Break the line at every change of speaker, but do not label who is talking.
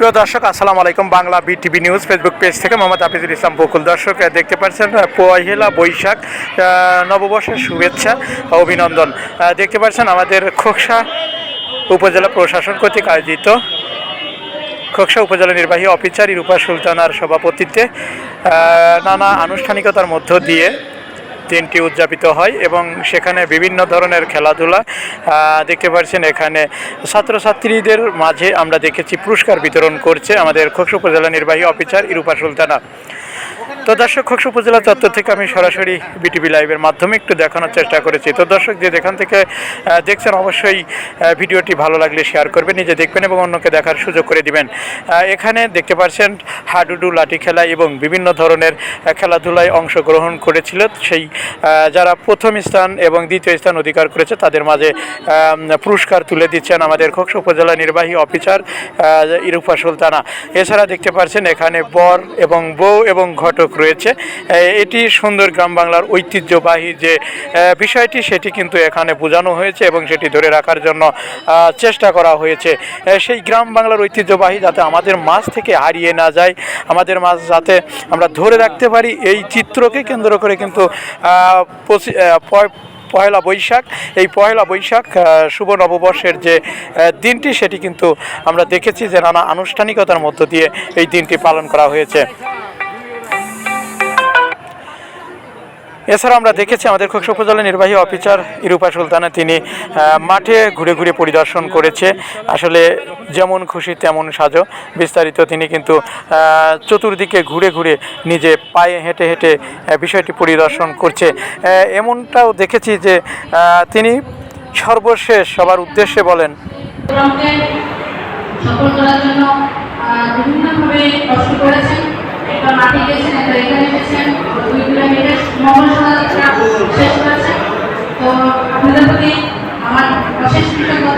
প্রিয় দর্শক, আসসালামু আলাইকুম। Bangla BTV news Facebook page থেকে মোহাম্মদ হাফিজুল ইসলাম বকুল। দর্শক দেখতে পাচ্ছেন পহেলা বৈশাখ, নববর্ষের শুভেচ্ছা অভিনন্দন। দেখতে পাচ্ছেন আমাদের খোকসা উপজেলা প্রশাসন কর্তৃক আয়োজিত খোকসা উপজেলা নির্বাহী অফিসার ইরুপা সুলতানার সভাপতিত্বে নানা আনুষ্ঠানিকতার মধ্য দিয়ে দিনটি উদযাপিত হয় এবং সেখানে বিভিন্ন ধরনের খেলাধুলা দেখতে পাচ্ছেন। এখানে ছাত্রছাত্রীদের মাঝে আমরা দেখেছি পুরস্কার বিতরণ করছে আমাদের খোকসা উপজেলা নির্বাহী অফিসার ইরুপা সুলতানা। তো দর্শক, খোকসা উপজেলা চত্বর থেকে আমি সরাসরি বিটিভি লাইভের মাধ্যমে একটু দেখানোর চেষ্টা করেছি। তো দর্শক, যে যেখান থেকে দেখছেন অবশ্যই ভিডিওটি ভালো লাগলে শেয়ার করবেন, নিজে দেখবেন এবং অন্যকে দেখার সুযোগ করে দিবেন। এখানে দেখতে পাচ্ছেন হাডুডু, লাঠি খেলা এবং বিভিন্ন ধরনের খেলাধুলায় অংশগ্রহণ করেছিল সেই যারা প্রথম স্থান এবং দ্বিতীয় স্থান অধিকার করেছে তাদের মাঝে পুরস্কার তুলে দিচ্ছেন আমাদের খোকসা উপজেলা নির্বাহী অফিসার ইরুপা সুলতানা। এছাড়া দেখতে পাচ্ছেন এখানে বর এবং বউ এবং ঘটক রয়েছে। এটি সুন্দর গ্রাম বাংলার ঐতিহ্যবাহী যে বিষয়টি সেটি কিন্তু এখানে বোঝানো হয়েছে এবং সেটি ধরে রাখার জন্য চেষ্টা করা হয়েছে। সেই গ্রাম বাংলার ঐতিহ্যবাহী যাতে আমাদের মাঝ থেকে হারিয়ে না যায়, আমাদের মাঝ যাতে আমরা ধরে রাখতে পারি, এই চিত্রকে কেন্দ্র করে কিন্তু পয়লা বৈশাখ, এই পয়লা বৈশাখ শুভ নববর্ষের যে দিনটি সেটি কিন্তু আমরা দেখেছি যে নানা আনুষ্ঠানিকতার মধ্য দিয়ে এই দিনটি পালন করা হয়েছে। এছাড়া আমরা দেখেছি আমাদের খোকসা উপজেলা নির্বাহী অফিসার ইরুপা সুলতানা তিনি মাঠে ঘুরে ঘুরে পরিদর্শন করেছে। আসলে যেমন খুশি তেমন সাজো, বিস্তারিত তিনি কিন্তু চতুর্দিকে ঘুরে ঘুরে নিজে পায়ে হেঁটে হেঁটে বিষয়টি পরিদর্শন করছে। এমনটাও দেখেছি যে তিনি সর্বশেষ সবার উদ্দেশ্যে বলেন,
সফল করার জন্য বিভিন্নভাবে কষ্ট করেছেন। একটা মাঠে গেছেন, একটা এখানে গেছেন, দুই কিলোমিটার মঙ্গল শোভাযাত্রা শেষ করেছেন। তো আপনাদের প্রতি আমার অশেষ কৃতজ্ঞতা